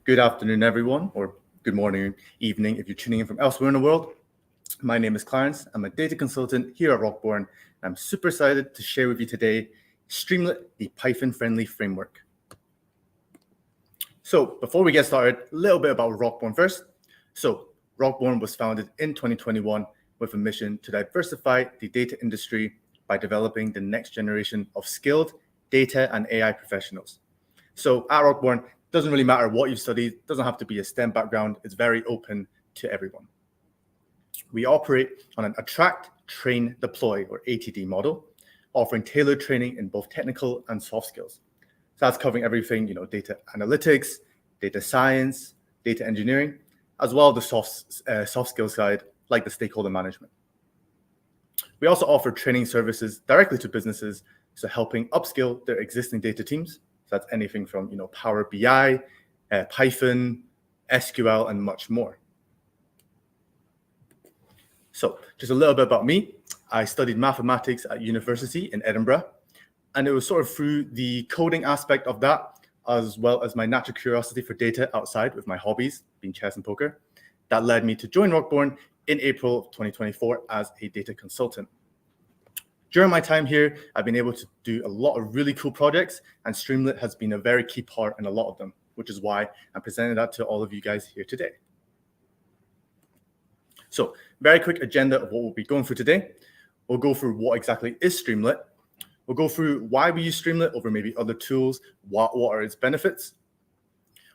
Good afternoon, everyone, or good morning, evening, if you're tuning in from elsewhere in the world. My name is Clarence. I'm a data consultant here at Rockborne. I'm super excited to share with you today Streamlit, the Python-friendly framework. So before we get started, a little bit about Rockborne first. So Rockborne was founded in 2021 with a mission to diversify the data industry by developing the next generation of skilled data and AI professionals. So at Rockborne, doesn't really matter what you've studied, doesn't have to be a STEM background, it's very open to everyone. We operate on an attract, train, deploy, or ATD model, offering tailored training in both technical and soft skills. So that's covering everything, data analytics, data science, data engineering, as well as the soft skills side, like the stakeholder management. We also offer training services directly to businesses, so helping upskill their existing data teams. So that's anything from Power BI, Python, SQL, and much more. So just a little bit about me. I studied mathematics at university in Edinburgh, and it was sort of through the coding aspect of that, as well as my natural curiosity for data outside with my hobbies, being chess and poker, that led me to join Rockborne in April of 2024 as a data consultant. During my time here, I've been able to do a lot of really cool projects, and Streamlit has been a very key part in a lot of them, which is why I'm presenting that to all of you guys here today. So, very quick agenda of what we'll be going through today. We'll go through what exactly is Streamlit. We'll go through why we use Streamlit over maybe other tools, what are its benefits.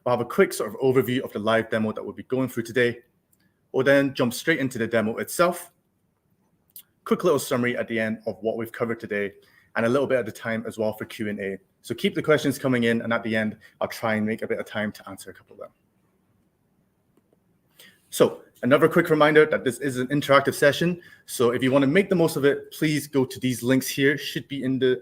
We'll have a quick sort of overview of the live demo that we'll be going through today. We'll then jump straight into the demo itself. Quick little summary at the end of what we've covered today, and a little bit at the time as well for Q&A. So keep the questions coming in, and at the end, I'll try and make a bit of time to answer a couple of them. So another quick reminder that this is an interactive session. So if you want to make the most of it, please go to these links here. Should be in the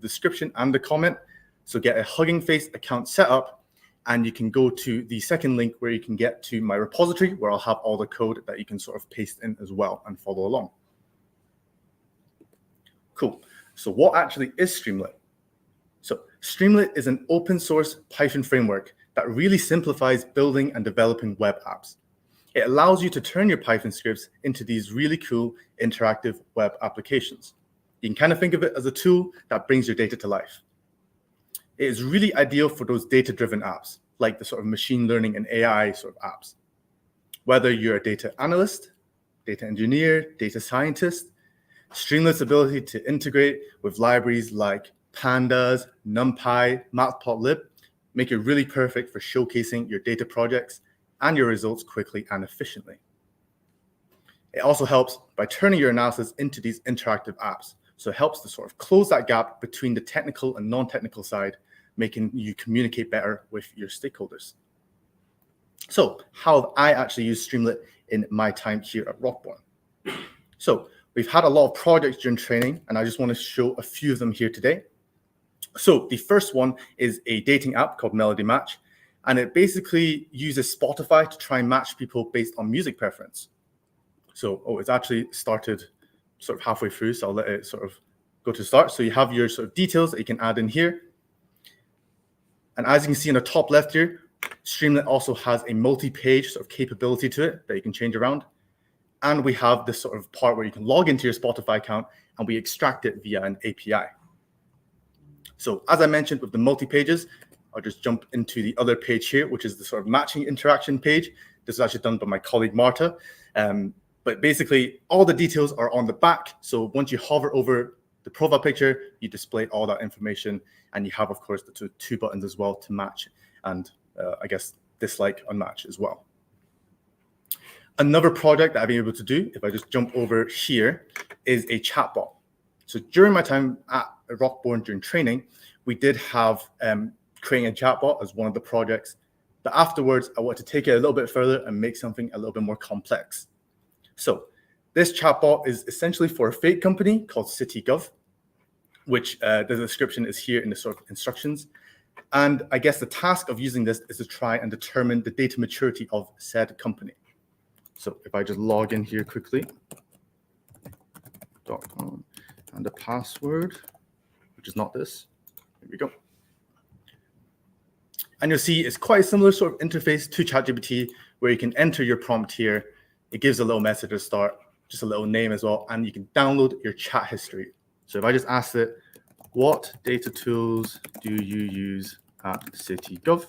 description and the comment. So get a Hugging Face account set up, and you can go to the second link where you can get to my repository, where I'll have all the code that you can sort of paste in as well and follow along. Cool. So what actually is Streamlit? So Streamlit is an open source Python framework that really simplifies building and developing web apps. It allows you to turn your Python scripts into these really cool interactive web applications. You can kind of think of it as a tool that brings your data to life. It is really ideal for those data-driven apps, like the sort of machine learning and AI sort of apps. Whether you're a data analyst, data engineer, data scientist, Streamlit's ability to integrate with libraries like Pandas, NumPy, Matplotlib make it really perfect for showcasing your data projects and your results quickly and efficiently. It also helps by turning your analysis into these interactive apps. So it helps to sort of close that gap between the technical and non-technical side, making you communicate better with your stakeholders. So how have I actually used Streamlit in my time here at Rockborne? So we've had a lot of projects during training, and I just want to show a few of them here today. So the first one is a dating app called Melody Match, and it basically uses Spotify to try and match people based on music preference. So, it's actually started sort of halfway through, so I'll let it sort of go to start. So you have your sort of details that you can add in here. And as you can see in the top left here, Streamlit also has a multi-page sort of capability to it that you can change around. And we have this sort of part where you can log into your Spotify account and we extract it via an API. So as I mentioned with the multi-pages, I'll just jump into the other page here, which is the sort of matching interaction page. This is actually done by my colleague, Marta. But basically, all the details are on the back. So once you hover over the profile picture, you display all that information. And you have, of course, the two buttons as well to match and I guess dislike, unmatch as well. Another project that I've been able to do, if I just jump over here, is a chatbot. So during my time at Rockborne during training, we did have creating a chatbot as one of the projects. But afterwards, I wanted to take it a little bit further and make something a little bit more complex. So this chatbot is essentially for a fake company called CityGov, which the description is here in the sort of instructions. And I guess the task of using this is to try and determine the data maturity of said company. So if I just log in here quickly, .com, and the password, which is not this, here we go. And you'll see it's quite a similar sort of interface to ChatGPT, where you can enter your prompt here. It gives a little message to start, just a little name as well, and you can download your chat history. So if I just ask it, what data tools do you use at CityGov?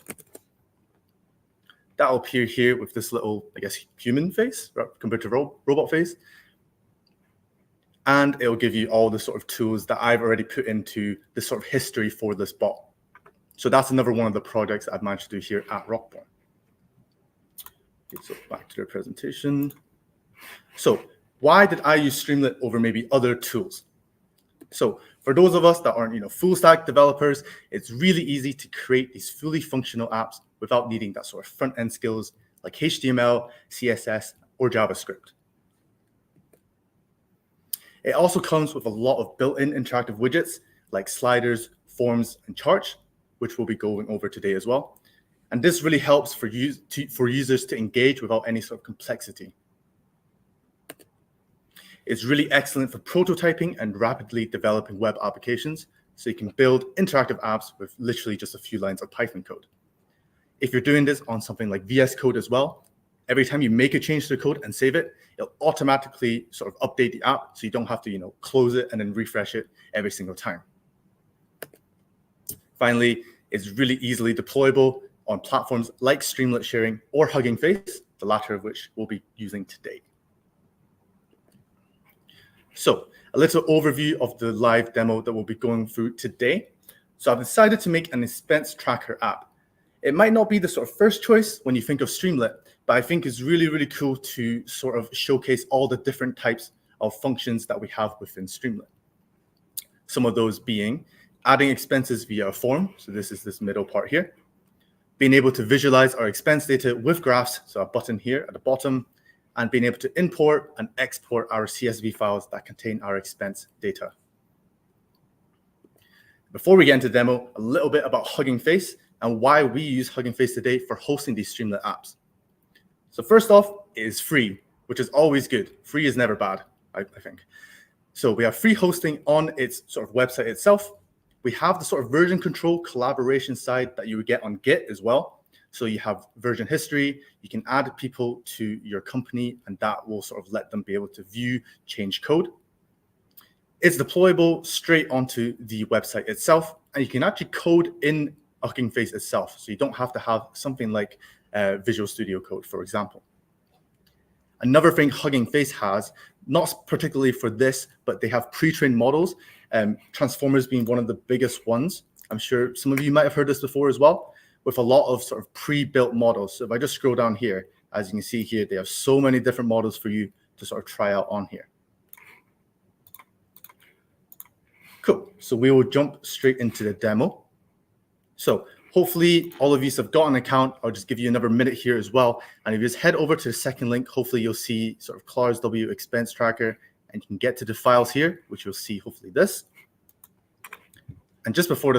That'll appear here with this little, I guess, human face compared to robot face. And it'll give you all the sort of tools that I've already put into the sort of history for this bot. So that's another one of the projects I've managed to do here at Rockborne. Okay, so back to the presentation. So why did I use Streamlit over maybe other tools? So for those of us that aren't, full stack developers, it's really easy to create these fully functional apps without needing that sort of front end skills like HTML, CSS, or JavaScript. It also comes with a lot of built-in interactive widgets like sliders, forms, and charts, which we'll be going over today as well. And this really helps for users to engage without any sort of complexity. It's really excellent for prototyping and rapidly developing web applications, so you can build interactive apps with literally just a few lines of Python code. If you're doing this on something like VS Code as well, every time you make a change to the code and save it, it'll automatically sort of update the app, so you don't have to close it and then refresh it every single time. Finally, it's really easily deployable on platforms like Streamlit Sharing or Hugging Face, the latter of which we'll be using today. So a little overview of the live demo that we'll be going through today. So I've decided to make an expense tracker app. It might not be the sort of first choice when you think of Streamlit, but I think it's really, really cool to sort of showcase all the different types of functions that we have within Streamlit. Some of those being adding expenses via a form. So this is this middle part here. Being able to visualize our expense data with graphs, so a button here at the bottom, and being able to import and export our CSV files that contain our expense data. Before we get into the demo, a little bit about Hugging Face and why we use Hugging Face today for hosting these Streamlit apps. So first off, it is free, which is always good. Free is never bad, I think. So we have free hosting on its sort of website itself. We have the sort of version control collaboration side that you would get on Git as well. So you have version history, you can add people to your company, and that will sort of let them be able to view, change code. It's deployable straight onto the website itself, and you can actually code in Hugging Face itself. So you don't have to have something like Visual Studio Code, for example. Another thing Hugging Face has, not particularly for this, but they have pre-trained models, transformers being one of the biggest ones. I'm sure some of you might have heard this before as well, with a lot of sort of pre-built models. So if I just scroll down here, as you can see here, they have so many different models for you to sort of try out on here. Cool, so we will jump straight into the demo. So hopefully all of you have got an account. I'll just give you another minute here as well. And if you just head over to the second link, hopefully you'll see sort of Clarence W expense tracker, and you can get to the files here, which you'll see hopefully this. And just before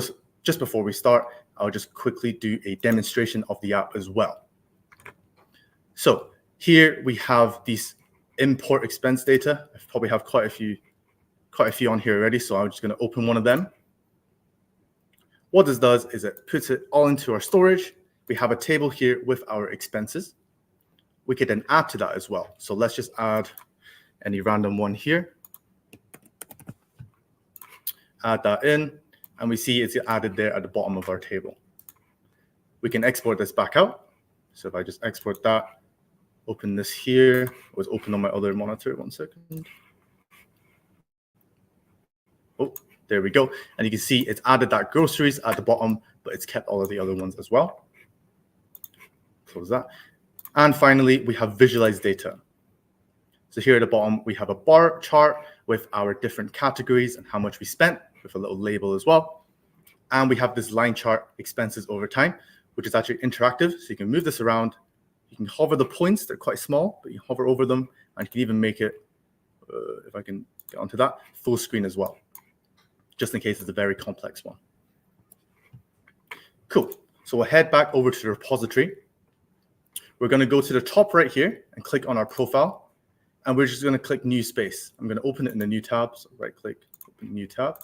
we start, I'll just quickly do a demonstration of the app as well. So here we have these import expense data. I probably have quite a few on here already, so I'm just going to open one of them. What this does is it puts it all into our storage. We have a table here with our expenses. We could then add to that as well. So let's just add any random one here. Add that in, and we see it's added there at the bottom of our table. We can export this back out. So if I just export that, open this here. It was open on my other monitor. 1 second. Oh, there we go. And you can see it's added that groceries at the bottom, but it's kept all of the other ones as well. Close that. And finally, we have visualized data. So here at the bottom, we have a bar chart with our different categories and how much we spent, with a little label as well. And we have this line chart, expenses over time, which is actually interactive. So you can move this around. You can hover the points. They're quite small, but you hover over them. And you can even make it, if I can get onto that, full screen as well, just in case it's a very complex one. Cool. So we'll head back over to the repository. We're going to go to the top right here and click on our profile. And we're just going to click New Space. I'm going to open it in a new tab. So right click, open New Tab.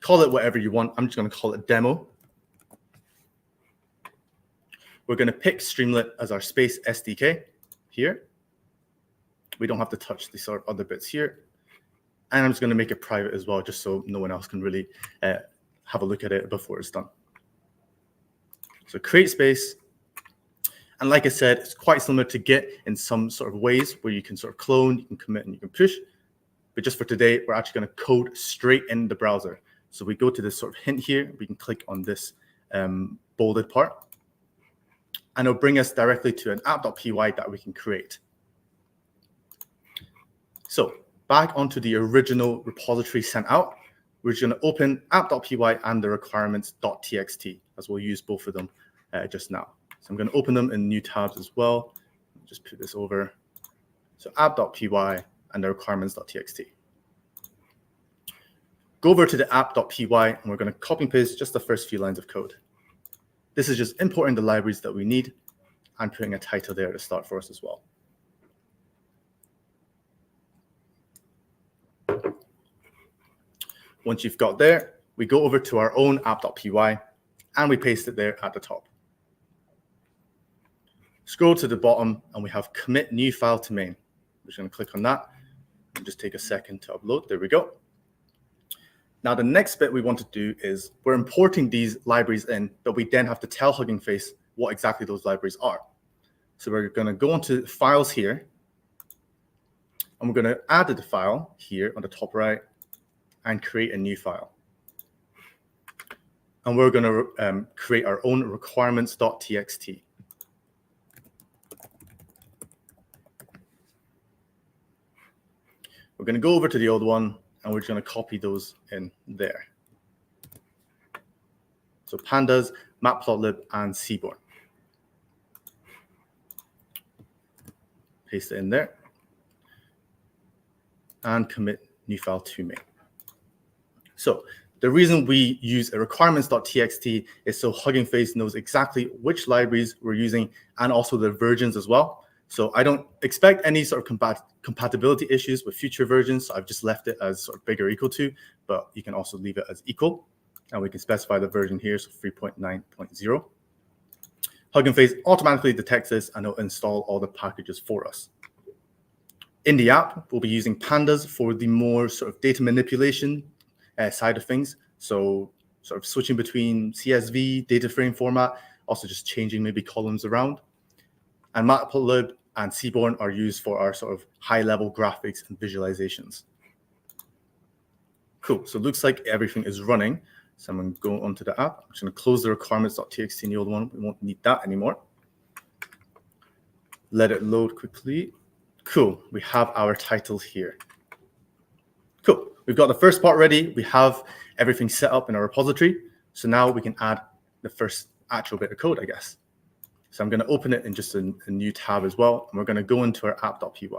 Call it whatever you want. I'm just going to call it demo. We're going to pick Streamlit as our space SDK here. We don't have to touch the sort of other bits here. And I'm just going to make it private as well, just so no one else can really have a look at it before it's done. So create space. And like I said, it's quite similar to Git in some sort of ways where you can sort of clone, you can commit, and you can push. But just for today, we're actually going to code straight in the browser. So we go to this sort of hint here. We can click on this bolded part. And it'll bring us directly to an app.py that we can create. So back onto the original repository sent out, we're just going to open app.py and the requirements.txt, as we'll use both of them just now. So I'm going to open them in new tabs as well. Just put this over. So app.py and the requirements.txt. Go over to the app.py and we're going to copy and paste just the first few lines of code. This is just importing the libraries that we need and putting a title there to start for us as well. Once you've got there, we go over to our own app.py and we paste it there at the top. Scroll to the bottom and we have commit new file to main. We're just going to click on that and just take a second to upload. There we go. Now, the next bit we want to do is we're importing these libraries in, but we then have to tell Hugging Face what exactly those libraries are. So we're going to go into files here, and we're going to add the file here on the top right and create a new file. And we're going to create our own requirements.txt. We're going to go over to the old one, and we're just going to copy those in there. So pandas, matplotlib, and Seaborn. Paste it in there. And commit new file to main. So the reason we use a requirements.txt is so Hugging Face knows exactly which libraries we're using and also the versions as well. So I don't expect any sort of compatibility issues with future versions. So I've just left it as sort of big or equal to, but you can also leave it as equal. And we can specify the version here, so 3.9.0. Hugging Face automatically detects this and it'll install all the packages for us. In the app, we'll be using pandas for the more sort of data manipulation side of things. So sort of switching between CSV, data frame format, also just changing maybe columns around. And matplotlib and Seaborn are used for our sort of high-level graphics and visualizations. Cool. So it looks like everything is running. So I'm going to go onto the app. I'm just going to close the requirements.txt in the old one. We won't need that anymore. Let it load quickly. Cool. We have our title here. Cool. We've got the first part ready. We have everything set up in our repository. So now we can add the first actual bit of code, I guess. So I'm going to open it in just a new tab as well. And we're going to go into our app.py.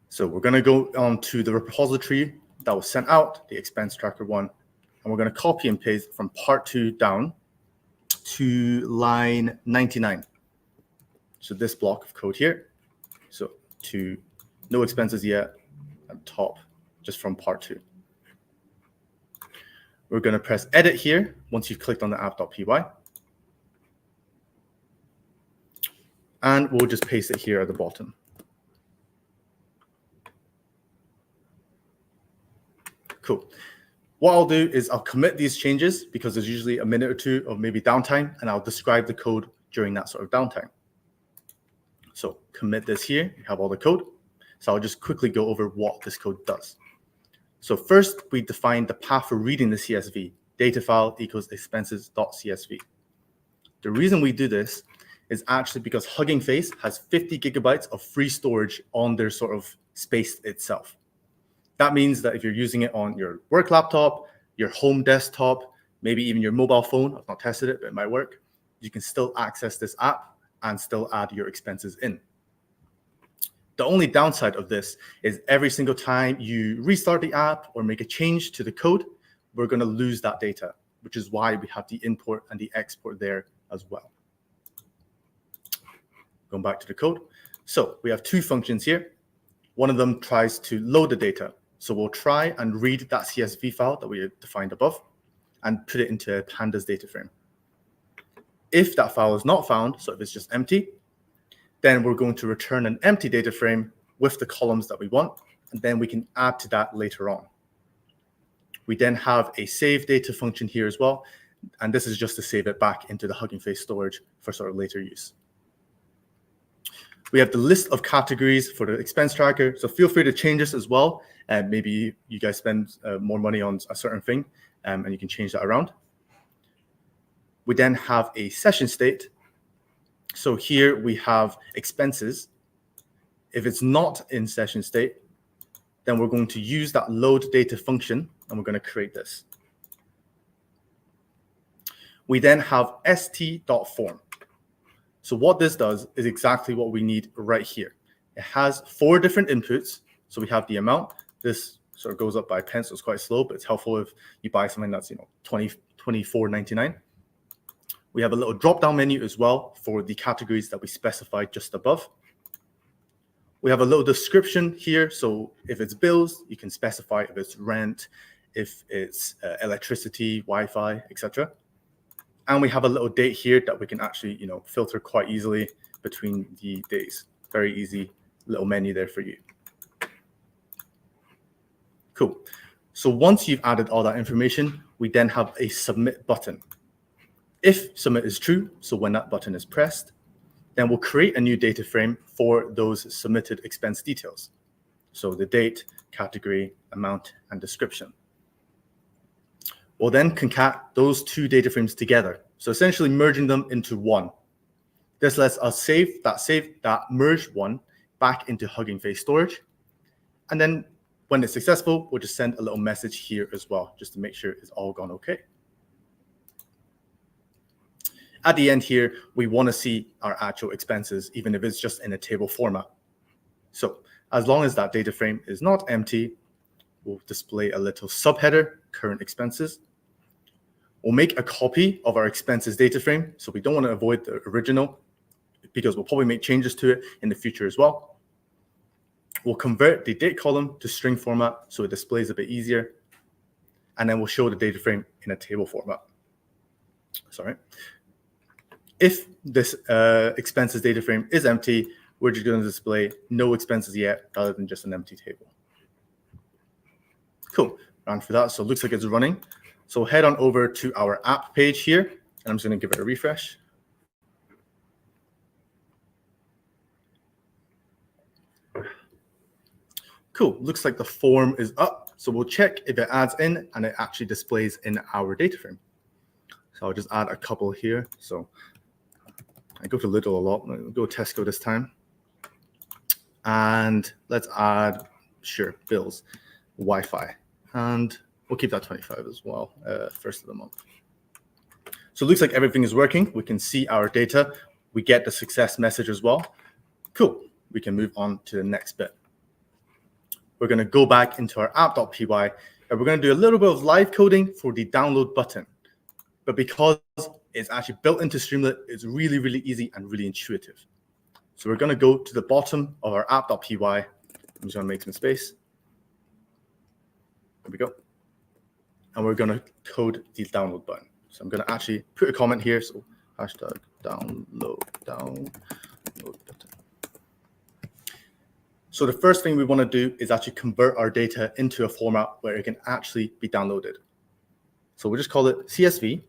So we're going to go on to the repository that was sent out, the expense tracker one. And we're going to copy and paste from part 2 down to line 99. So this block of code here. So to no expenses yet at top, just from part 2. We're going to press edit here once you've clicked on the app.py. And we'll just paste it here at the bottom. Cool. What I'll do is I'll commit these changes because there's usually a minute or two of maybe downtime, and I'll describe the code during that sort of downtime. So commit this here. You have all the code. So I'll just quickly go over what this code does. So first, we define the path for reading the CSV, data file equals expenses.csv. The reason we do this is actually because Hugging Face has 50 gigabytes of free storage on their sort of space itself. That means that if you're using it on your work laptop, your home desktop, maybe even your mobile phone, I've not tested it, but it might work, you can still access this app and still add your expenses in. The only downside of this is every single time you restart the app or make a change to the code, we're going to lose that data, which is why we have the import and the export there as well. Going back to the code. So we have two functions here. One of them tries to load the data. So we'll try and read that CSV file that we defined above and put it into a pandas data frame. If that file is not found, so if it's just empty, then we're going to return an empty data frame with the columns that we want, and then we can add to that later on. We then have a save data function here as well, and this is just to save it back into the Hugging Face storage for sort of later use. We have the list of categories for the expense tracker, so feel free to change this as well. Maybe you guys spend more money on a certain thing, and you can change that around. We then have a session state. So here we have expenses. If it's not in session state, then we're going to use that load data function, and we're going to create this. We then have st.form. So what this does is exactly what we need right here. It has 4 different inputs. So we have the amount. This sort of goes up by pence, so it's quite slow, but it's helpful if you buy something that's $24.99. We have a little drop-down menu as well for the categories that we specified just above. We have a little description here. So if it's bills, you can specify if it's rent, if it's electricity, Wi-Fi, etc. And we have a little date here that we can actually, filter quite easily between the days. Very easy little menu there for you. Cool. So once you've added all that information, we then have a submit button. If submit is true, so when that button is pressed, then we'll create a new data frame for those submitted expense details. So the date, category, amount, and description. We'll then concat those 2 data frames together. So essentially merging them into one. This lets us save that merged one back into Hugging Face storage. And then when it's successful, we'll just send a little message here as well, just to make sure it's all gone okay. At the end here, we want to see our actual expenses, even if it's just in a table format. So as long as that data frame is not empty, we'll display a little subheader, current expenses. We'll make a copy of our expenses data frame. So we don't want to avoid the original because we'll probably make changes to it in the future as well. We'll convert the date column to string format so it displays a bit easier. And then we'll show the data frame in a table format. Sorry. If this expenses data frame is empty, we're just going to display no expenses yet rather than just an empty table. Cool. And for that, so it looks like it's running. So head on over to our app page here, and I'm just going to give it a refresh. Cool. Looks like the form is up. So we'll check if it adds in and it actually displays in our data frame. So I'll just add a couple here. So I go to Lidl a lot. I'll go Tesco this time. And let's add, sure, bills, Wi-Fi. And we'll keep that 25 as well, first of the month. So it looks like everything is working. We can see our data. We get the success message as well. Cool. We can move on to the next bit. We're going to go back into our app.py, and we're going to do a little bit of live coding for the download button. But because it's actually built into Streamlit, it's really, really easy and really intuitive. So we're going to go to the bottom of our app.py. I'm just going to make some space. There we go. And we're going to code the download button. So I'm going to actually put a comment here. So hashtag download button. So the first thing we want to do is actually convert our data into a format where it can actually be downloaded. So we'll just call it CSV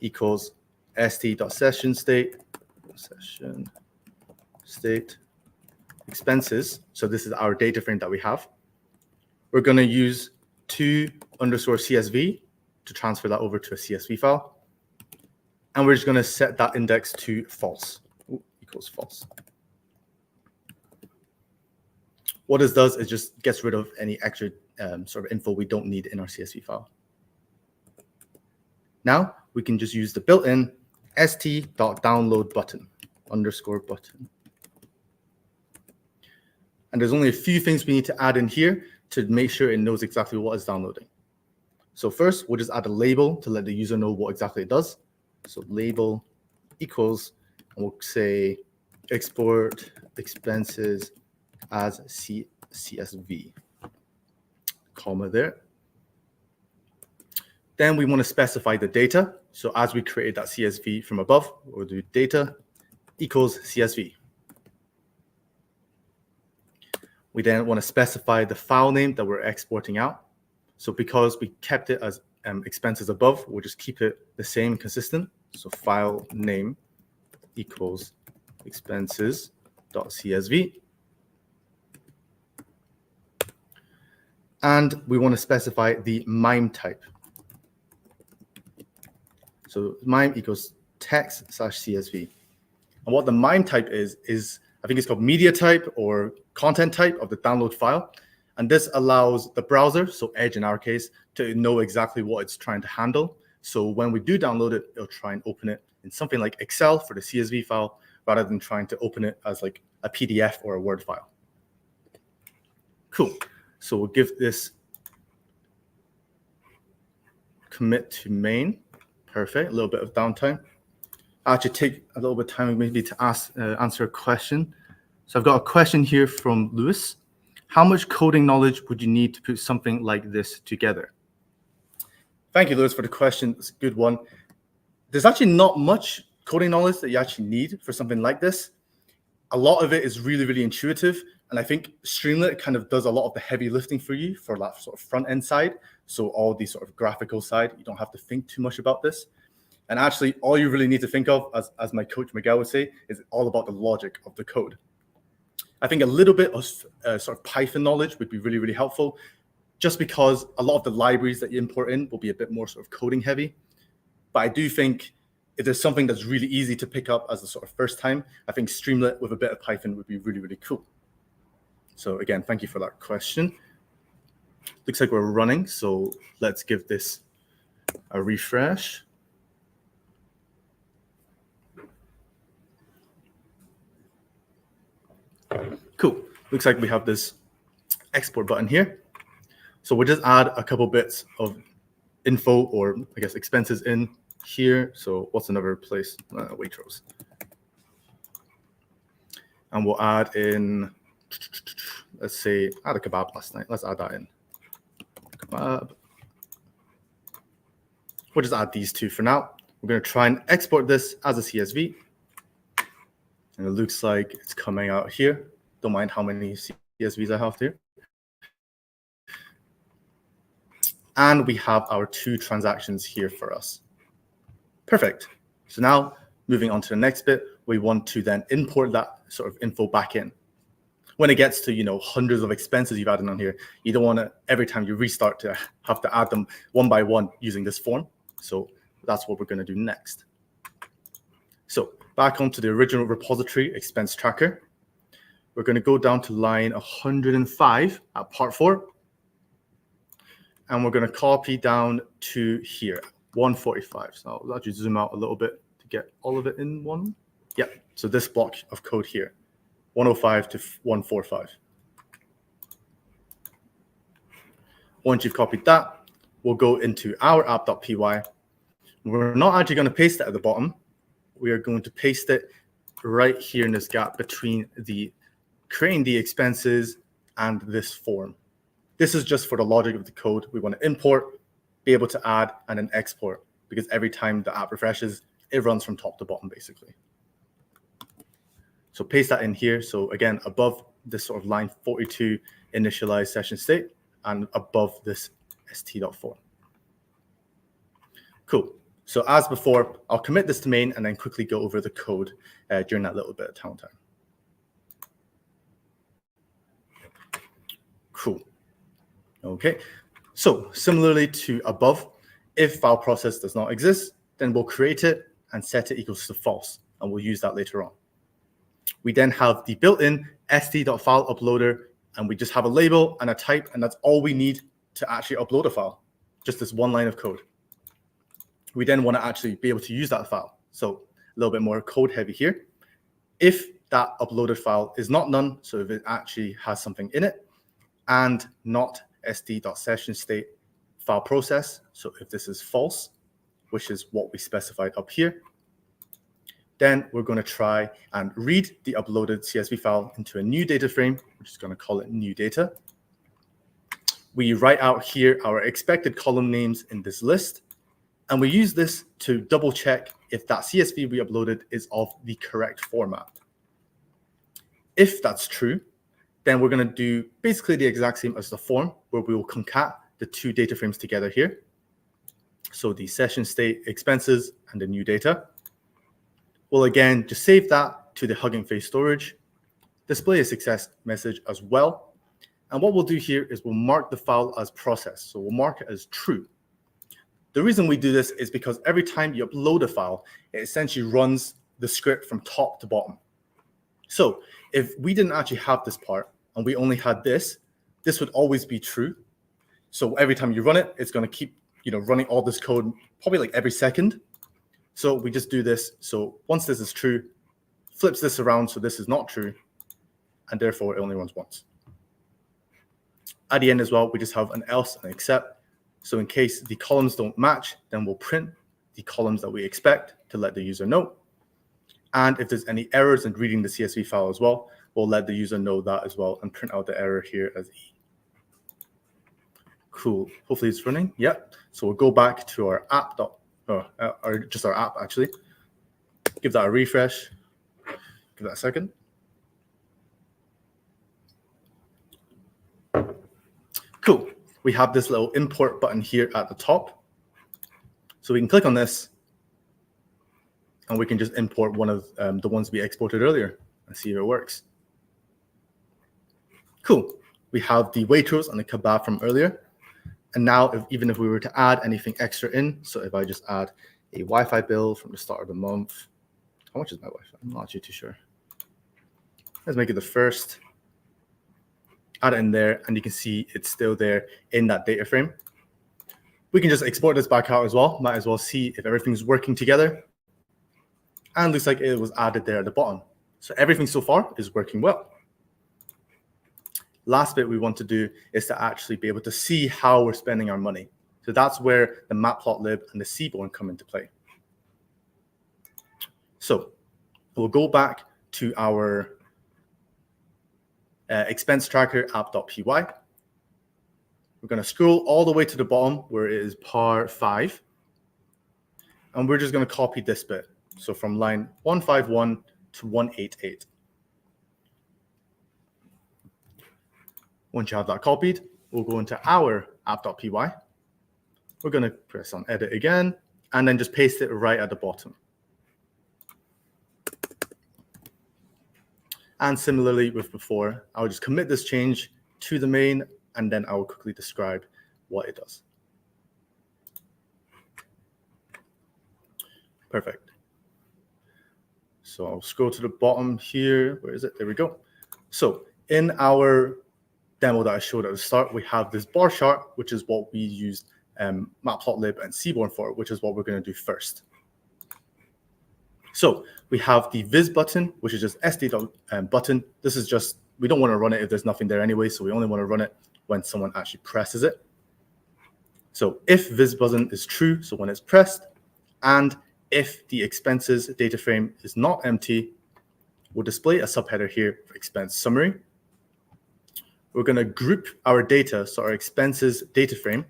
equals st.session state expenses. So this is our data frame that we have. We're going to use to_CSV to transfer that over to a CSV file. And we're just going to set that index to false, equals false. What this does is just gets rid of any extra sort of info we don't need in our CSV file. Now we can just use the built-in st.download button, _button. And there's only a few things we need to add in here to make sure it knows exactly what it's downloading. So first, we'll just add a label to let the user know what exactly it does. So label equals, and we'll say export expenses as CSV. comma there. Then we want to specify the data. So as we created that CSV from above, we'll do data equals CSV. We then want to specify the file name that we're exporting out. So because we kept it as expenses above, we'll just keep it the same, consistent. So file name equals expenses.csv. And we want to specify the MIME type. So MIME equals text/CSV. And what the MIME type is I think it's called media type or content type of the download file. And this allows the browser, so Edge in our case, to know exactly what it's trying to handle. So when we do download it, it'll try and open it in something like Excel for the CSV file, rather than trying to open it as like a PDF or a Word file. Cool. So we'll give this commit to main. Perfect. A little bit of downtime. I'll actually take a little bit of time maybe to answer a question. So I've got a question here from Lewis. How much coding knowledge would you need to put something like this together? Thank you, Lewis, for the question. It's a good one. There's actually not much coding knowledge that you actually need for something like this. A lot of it is really, really intuitive. And I think Streamlit kind of does a lot of the heavy lifting for you for that sort of front end side. So all the sort of graphical side, you don't have to think too much about this. And actually, all you really need to think of, as my coach Miguel would say, is all about the logic of the code. I think a little bit of sort of Python knowledge would be really, really helpful, just because a lot of the libraries that you import in will be a bit more sort of coding heavy. But I do think if there's something that's really easy to pick up as a sort of first time, I think Streamlit with a bit of Python would be really, really cool. So again, thank you for that question. Looks like we're running, so let's give this a refresh. Cool. Looks like we have this export button here. So we'll just add a couple bits of info, or I guess expenses in here. So what's another place? Waitrose. And we'll add in, let's say, I had a kebab last night. Let's add that in. Kebab. We'll just add these two for now. We're going to try and export this as a CSV. And it looks like it's coming out here. Don't mind how many CSVs I have here. And we have our two transactions here for us. Perfect. So now moving on to the next bit, we want to then import that sort of info back in. When it gets to, hundreds of expenses you've added on here, you don't want to, every time you restart, to have to add them one by one using this form. So that's what we're going to do next. So back onto the original repository expense tracker. We're going to go down to line 105 at part 4. And we're going to copy down to here, 145. So I'll actually zoom out a little bit to get all of it in one. Yeah, so this block of code here, 105 to 145. Once you've copied that, we'll go into our app.py. We're not actually going to paste it at the bottom. We are going to paste it right here in this gap between the creating the expenses and this form. This is just for the logic of the code. We want to import, be able to add, and then export, because every time the app refreshes, it runs from top to bottom, basically. So paste that in here. So again, above this sort of line 42 initialize session state, and above this st.form. Cool. So as before, I'll commit this to main and then quickly go over the code during that little bit of downtime. Cool. Okay. So similarly to above, if file process does not exist, then we'll create it and set it equals to false, and we'll use that later on. We then have the built-in st.file uploader, and we just have a label and a type, and that's all we need to actually upload a file, just this one line of code. We then want to actually be able to use that file. So a little bit more code heavy here. If that uploaded file is not none, so if it actually has something in it, and not st.session_state file process, so if this is false, which is what we specified up here, then we're going to try and read the uploaded CSV file into a new data frame. We're just going to call it new data. we write out here our expected column names in this list, and we use this to double check if that CSV we uploaded is of the correct format. If that's true, then we're going to do basically the exact same as the form, where we will concat the two data frames together here. So the session state expenses and the new data. We'll again just save that to the Hugging Face storage, display a success message as well. And what we'll do here is we'll mark the file as processed. So we'll mark it as true. The reason we do this is because every time you upload a file, it essentially runs the script from top to bottom. So if we didn't actually have this part and we only had this would always be true. So every time you run it, it's going to keep running all this code probably like every second. So we just do this. So once this is true, flips this around so this is not true, and therefore it only runs once. At the end as well, we just have an else and except. So in case the columns don't match, then we'll print the columns that we expect to let the user know. And if there's any errors in reading the CSV file as well, we'll let the user know that as well and print out the error here as E. Cool. Hopefully it's running. Yeah. So we'll go back to our app, or just our app actually. Give that a refresh. Give that a second. Cool. We have this little import button here at the top. So we can click on this and we can just import one of the ones we exported earlier and see if it works. Cool. We have the Waitrose and the kebab from earlier. And now even if we were to add anything extra in, so if I just add a Wi-Fi bill from the start of the month, how much is my Wi-Fi? I'm not actually too sure. Let's make it the first. Add it in there, and you can see it's still there in that data frame. We can just export this back out as well. Might as well see if everything's working together. And looks like it was added there at the bottom. So everything so far is working well. Last bit we want to do is to actually be able to see how we're spending our money. So that's where the matplotlib and the Seaborn come into play. So we'll go back to our expense tracker app.py. We're going to scroll all the way to the bottom where it is par 5. And we're just going to copy this bit. So from line 151 to 188. Once you have that copied, we'll go into our app.py. We're going to press on edit again, and then just paste it right at the bottom. And similarly with before, I'll just commit this change to the main, and then I will quickly describe what it does. Perfect. So I'll scroll to the bottom here. Where is it? There we go. So in our demo that I showed at the start, we have this bar chart, which is what we used matplotlib and Seaborn for, which is what we're going to do first. So we have the viz button, which is just sd button. This is just, we don't want to run it if there's nothing there anyway, so we only want to run it when someone actually presses it. So if viz button is true, so when it's pressed, and if the expenses data frame is not empty, we'll display a subheader here for expense summary. We're going to group our data, so our expenses data frame,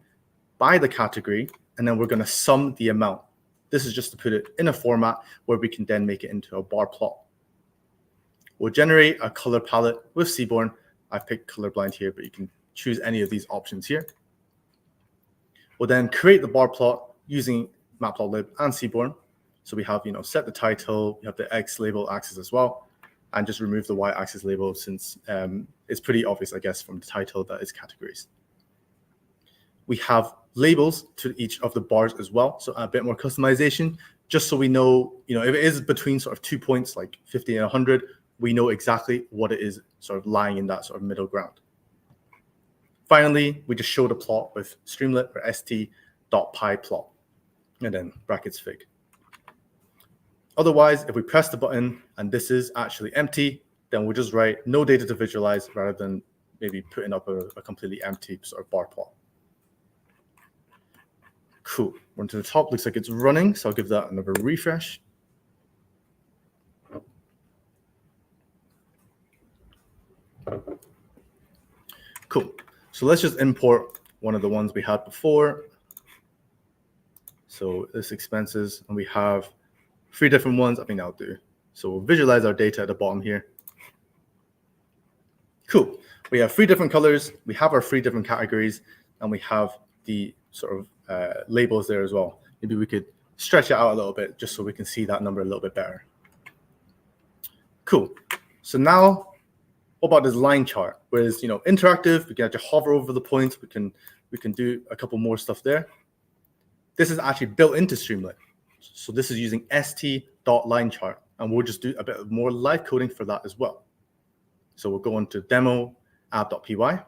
by the category, and then we're going to sum the amount. This is just to put it in a format where we can then make it into a bar plot. We'll generate a color palette with Seaborn. I've picked colorblind here, but you can choose any of these options here. We'll then create the bar plot using matplotlib and Seaborn. So we have, set the title, we have the X label axis as well, and just remove the Y-axis label since it's pretty obvious, I guess, from the title that it's categories. We have labels to each of the bars as well, so a bit more customization, just so we know, if it is between sort of 2 points, like 50 and 100, we know exactly what it is sort of lying in that sort of middle ground. Finally, we just show the plot with Streamlit or st.pyplot, and then brackets fig. Otherwise, if we press the button and this is actually empty, then we'll just write no data to visualize rather than maybe putting up a completely empty sort of bar plot. Cool. We're to the top. Looks like it's running, so I'll give that another refresh. Cool. So let's just import one of the ones we had before. So this expenses, and we have 3 different ones. I think that'll do. So we'll visualize our data at the bottom here. Cool. We have 3 different colors. We have our 3 different categories, and we have the sort of labels there as well. Maybe we could stretch it out a little bit just so we can see that number a little bit better. Cool. So now, what about this line chart? Whereas, interactive, we can actually hover over the points. We can do a couple more stuff there. This is actually built into Streamlit. So this is using st.linechart, and we'll just do a bit more live coding for that as well. So we'll go into demo app.py.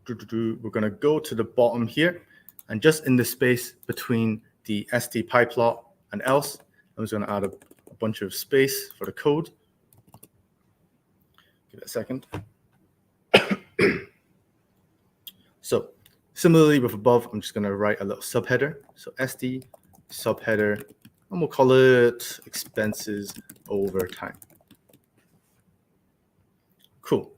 We're going to go to the bottom here, and just in the space between the st.pyplot and else, I'm just going to add a bunch of space for the code. Give it a second. So similarly with above, I'm just going to write a little subheader. So st subheader, and we'll call it expenses over time. Cool.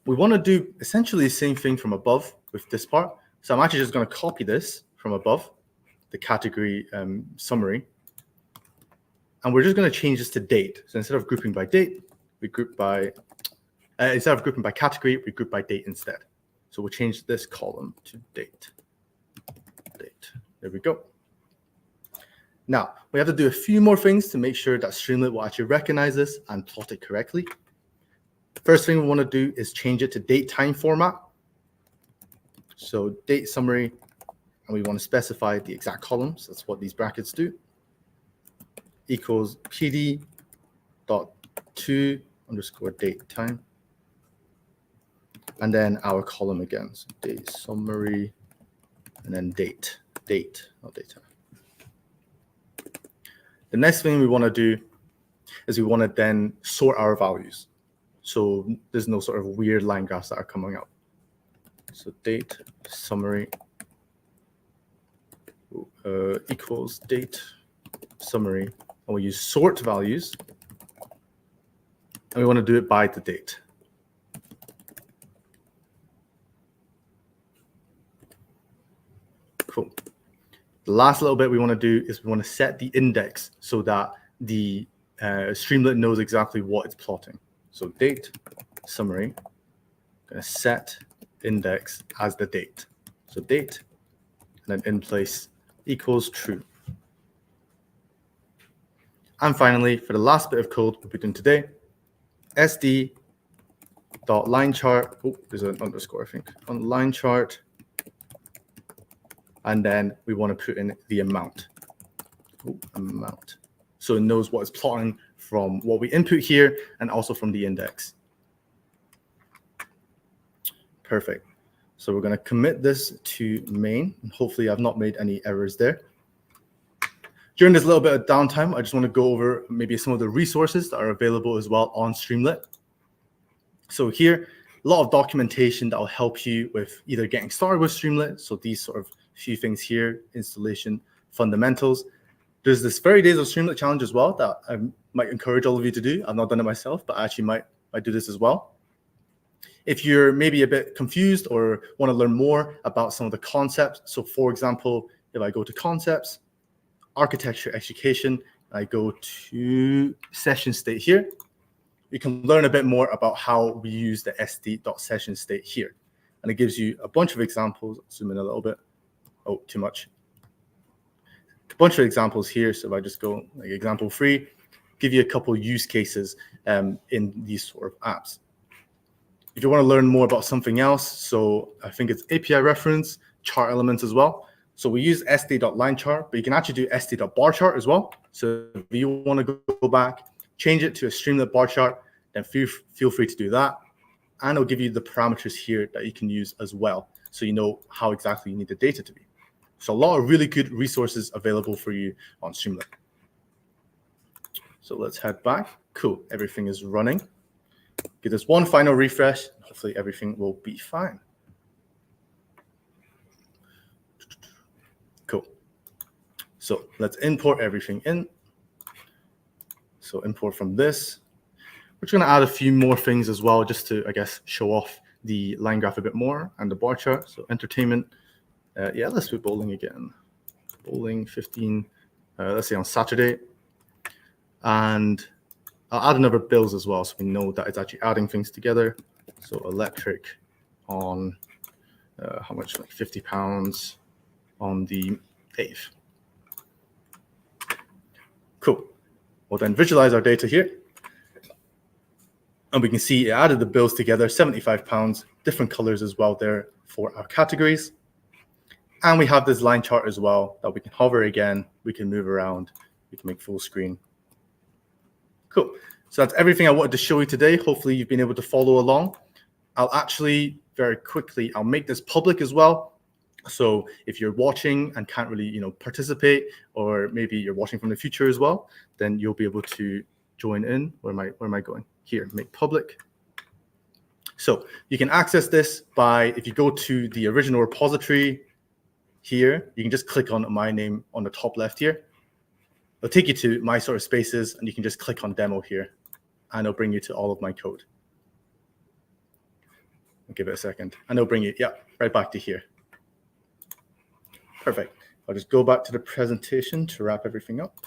We want to do essentially the same thing from above with this part. So I'm actually just going to copy this from above, the category summary. And we're just going to change this to date. So instead of grouping by date, we group by, instead of grouping by category, we group by date instead. So we'll change this column to date. Date. There we go. Now, we have to do a few more things to make sure that Streamlit will actually recognize this and plot it correctly. First thing we want to do is change it to date time format. So date summary, and we want to specify the exact columns. That's what these brackets do. Equals pd dot to underscore date time. And then our column again. So date summary, and then date, not data. The next thing we want to do is we want to then sort our values. So there's no sort of weird line graphs that are coming up. So date summary equals date summary, and we use sort values, and we want to do it by the date. Cool. The last little bit we want to do is we want to set the index so that the Streamlit knows exactly what it's plotting. So date summary, going to set index as the date. So date, and then in place equals true. And finally, for the last bit of code we'll be doing today, sd.linechart. Oh, there's an underscore, I think, on line chart. And then we want to put in the amount. Ooh, amount. So it knows what it's plotting from what we input here and also from the index. Perfect. So we're going to commit this to main, and hopefully I've not made any errors there. During this little bit of downtime, I just want to go over maybe some of the resources that are available as well on Streamlit. So here, a lot of documentation that will help you with either getting started with Streamlit. So these sort of few things here, installation, fundamentals. There's this 30 days of Streamlit challenge as well that I might encourage all of you to do. I've not done it myself, but I actually might do this as well. If you're maybe a bit confused or want to learn more about some of the concepts. So for example, if I go to concepts, architecture education, I go to session state here, you can learn a bit more about how we use the sd.session state here. And it gives you a bunch of examples. I'll zoom in a little bit. Oh, too much. A bunch of examples here. So if I just go like example 3, give you a couple use cases in these sort of apps. If you want to learn more about something else, so I think it's API reference, chart elements as well. So we use st.linechart, but you can actually do st.barchart as well. So if you want to go back, change it to a Streamlit bar chart, then feel free to do that. And it'll give you the parameters here that you can use as well, so you know how exactly you need the data to be. So a lot of really good resources available for you on Streamlit. So let's head back. Cool, everything is running. Give this one final refresh. Hopefully everything will be fine. Cool. So let's import everything in. So import from this. We're just going to add a few more things as well, just to, I guess, show off the line graph a bit more and the bar chart. So entertainment, yeah, let's do bowling again. Bowling 15, let's say on Saturday. And I'll add another bills as well, so we know that it's actually adding things together. So electric on how much, like £50 on the 8th. Cool. We'll then visualize our data here. And we can see it added the bills together, £75, different colors as well there for our categories. And we have this line chart as well that we can hover again, we can move around, we can make full screen. Cool. So that's everything I wanted to show you today. Hopefully you've been able to follow along. I'll actually very quickly, I'll make this public as well. So if you're watching and can't really, participate, or maybe you're watching from the future as well, then you'll be able to join in. Where am I going? Here, make public. So you can access this by, if you go to the original repository here, you can just click on my name on the top left here. It'll take you to my sort of spaces, and you can just click on demo here, and it'll bring you to all of my code. I'll give it a second, and it'll bring you, right back to here. Perfect. I'll just go back to the presentation to wrap everything up.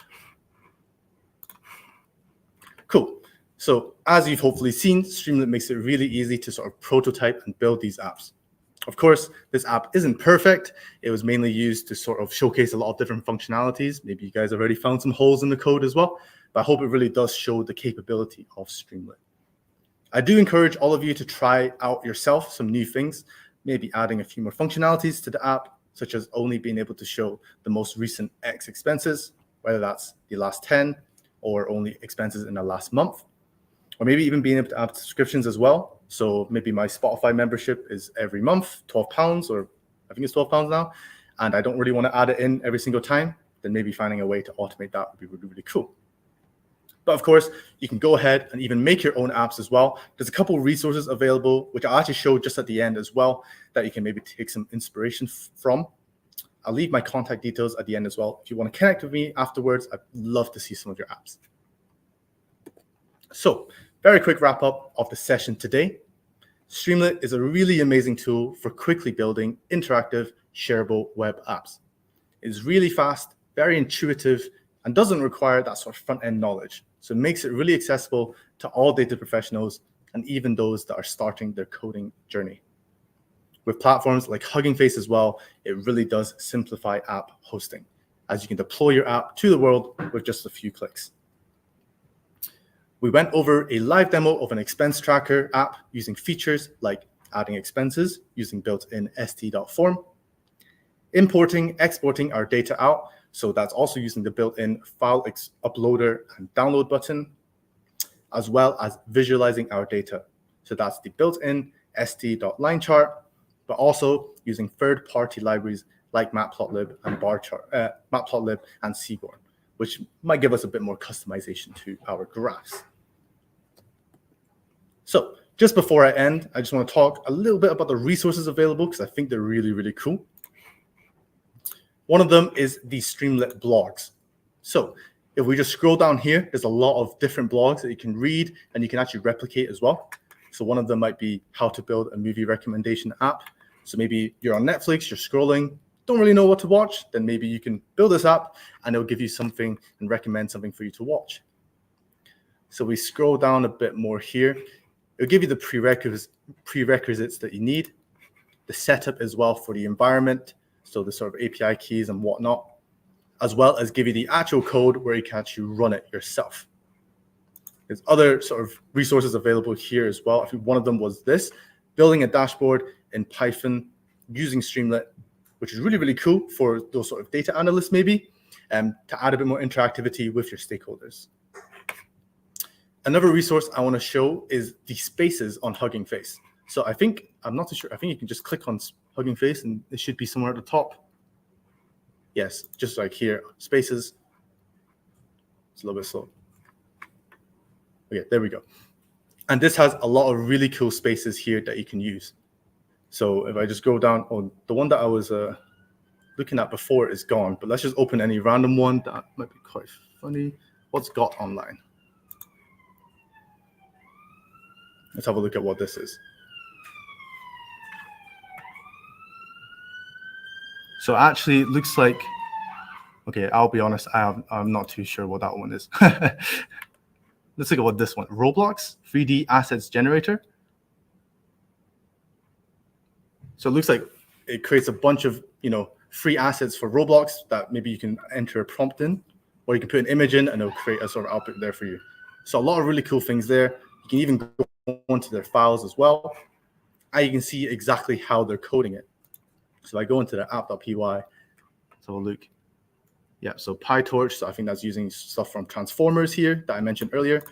Cool. So as you've hopefully seen, Streamlit makes it really easy to sort of prototype and build these apps. Of course, this app isn't perfect. It was mainly used to sort of showcase a lot of different functionalities. Maybe you guys already found some holes in the code as well, but I hope it really does show the capability of Streamlit. I do encourage all of you to try out yourself some new things, maybe adding a few more functionalities to the app, such as only being able to show the most recent X expenses, whether that's the last 10 or only expenses in the last month, or maybe even being able to add subscriptions as well. So maybe my Spotify membership is every month, £12, or I think it's £12 now, and I don't really want to add it in every single time, then maybe finding a way to automate that would be really, really cool. But of course, you can go ahead and even make your own apps as well. There's a couple of resources available, which I'll actually show just at the end as well, that you can maybe take some inspiration from. I'll leave my contact details at the end as well. If you want to connect with me afterwards, I'd love to see some of your apps. So, very quick wrap up of the session today. Streamlit is a really amazing tool for quickly building interactive, shareable web apps. It's really fast, very intuitive, and doesn't require that sort of front-end knowledge. So it makes it really accessible to all data professionals and even those that are starting their coding journey. With platforms like Hugging Face as well, it really does simplify app hosting, as you can deploy your app to the world with just a few clicks. We went over a live demo of an expense tracker app using features like adding expenses using built-in st.form, importing, exporting our data out, so that's also using the built-in file uploader and download button, as well as visualizing our data. So that's the built-in st.line chart, but also using third-party libraries like Matplotlib and Matplotlib and Seaborn, which might give us a bit more customization to our graphs. So just before I end, I just want to talk a little bit about the resources available, because I think they're really, really cool. One of them is the Streamlit blogs. So if we just scroll down here, there's a lot of different blogs that you can read and you can actually replicate as well. So one of them might be how to build a movie recommendation app. So maybe you're on Netflix, you're scrolling, don't really know what to watch, then maybe you can build this app and it'll give you something and recommend something for you to watch. So we scroll down a bit more here. It'll give you the prerequisites that you need, the setup as well for the environment, so the sort of API keys and whatnot, as well as give you the actual code where you can actually run it yourself. There's other sort of resources available here as well. I think one of them was this, building a dashboard in Python using Streamlit, which is really, really cool for those sort of data analysts maybe, to add a bit more interactivity with your stakeholders. Another resource I want to show is the spaces on Hugging Face. So I'm not too sure, I think you can just click on Hugging Face and it should be somewhere at the top. Yes, just like here, spaces. It's a little bit slow. Okay, there we go. And this has a lot of really cool spaces here that you can use. So if I just go down, the one that I was looking at before is gone, but let's just open any random one that might be quite funny. What's got online? Let's have a look at what this is. So actually, it looks like, okay, I'll be honest, I'm not too sure what that one is. Let's look at what this one, Roblox 3D assets generator. So it looks like it creates a bunch of, free assets for Roblox that maybe you can enter a prompt in, or you can put an image in and it'll create a sort of output there for you. So a lot of really cool things there. You can even go onto their files as well, and you can see exactly how they're coding it. So I go into the app.py, let's have a look. Yeah, so PyTorch, so I think that's using stuff from transformers here that I mentioned earlier.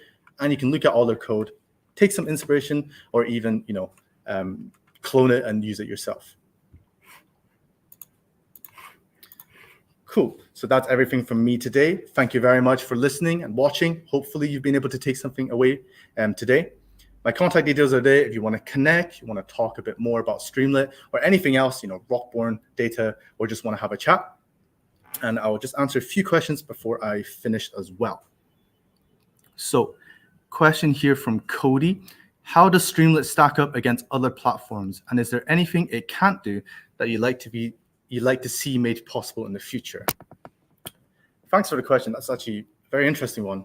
And you can look at all their code, take some inspiration, or even, clone it and use it yourself. Cool. So that's everything from me today. Thank you very much for listening and watching. Hopefully you've been able to take something away today. My contact details are there if you want to connect, you want to talk a bit more about Streamlit or anything else, Rockborne data, or just want to have a chat. And I will just answer a few questions before I finish as well. So, question here from Cody. How does Streamlit stack up against other platforms? And is there anything it can't do that you'd like to see made possible in the future? Thanks for the question. That's actually a very interesting one.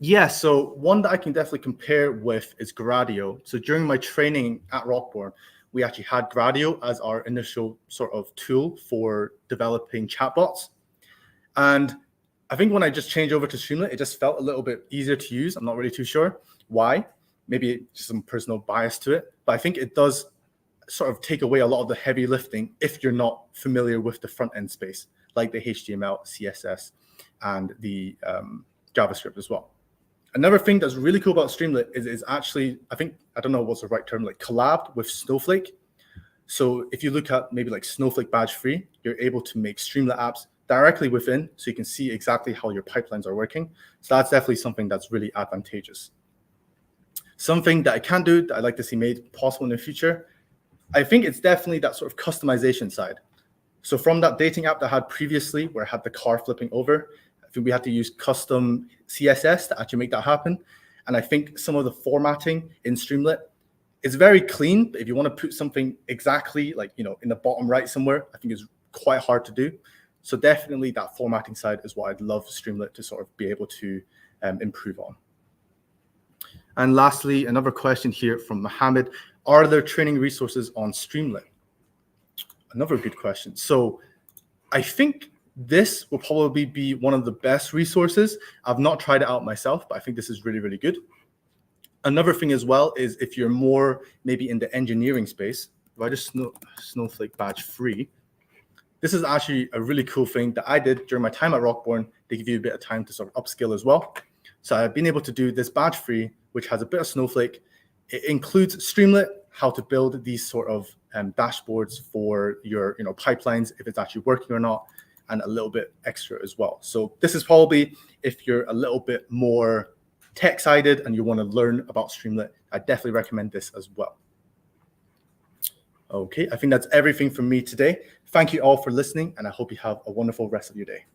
Yeah, so one that I can definitely compare with is Gradio. So during my training at Rockborne, we actually had Gradio as our initial sort of tool for developing chatbots. And I think when I just changed over to Streamlit, it just felt a little bit easier to use. I'm not really too sure why. Maybe just some personal bias to it. But I think it does sort of take away a lot of the heavy lifting if you're not familiar with the front end space, like the HTML, CSS, and the JavaScript as well. Another thing that's really cool about Streamlit is actually, I don't know what's the right term, like collabed with Snowflake. So if you look at maybe like Snowflake badge free, you're able to make Streamlit apps directly within, so you can see exactly how your pipelines are working. So that's definitely something that's really advantageous. Something that I can do that I'd like to see made possible in the future, I think it's definitely that sort of customization side. So from that dating app that I had previously, where I had the car flipping over, I think we had to use custom CSS to actually make that happen. And I think some of the formatting in Streamlit is very clean, but if you want to put something exactly like, in the bottom right somewhere, I think it's quite hard to do. So definitely that formatting side is what I'd love Streamlit to sort of be able to improve on. And lastly, another question here from Mohammed. Are there training resources on Streamlit? Another good question. So I think this will probably be one of the best resources. I've not tried it out myself, but I think this is really, really good. Another thing as well is if you're more maybe in the engineering space, if I just Snowflake badge free, this is actually a really cool thing that I did during my time at Rockborne. They give you a bit of time to sort of upskill as well. So I've been able to do this badge free, which has a bit of Snowflake. It includes Streamlit, how to build these sort of dashboards for your pipelines, if it's actually working or not, and a little bit extra as well. So this is probably, if you're a little bit more tech-sided and you want to learn about Streamlit, I definitely recommend this as well. Okay, I think that's everything from me today. Thank you all for listening, and I hope you have a wonderful rest of your day.